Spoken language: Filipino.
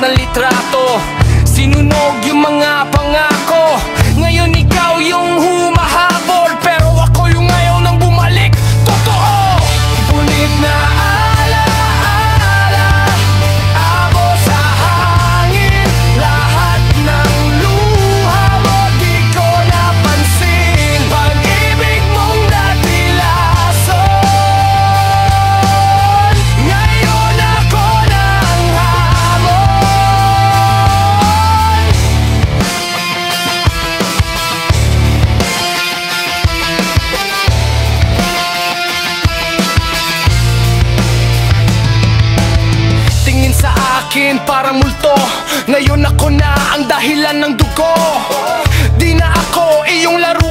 ng litrato, sinunog yung mga pangako. Ngayon ikaw yung humahabol, pero ako yung ayaw nang bumalik. Totoo, punit na alaala, abo sa hangin. Lahat ng luha mo di ko napansin. Pag-ibig mong dati lason, ngayon ako nang hamon. Tingin sa akin parang multo, ngayon ako na ang dahilan ng dugo. Di na ako iyong laro.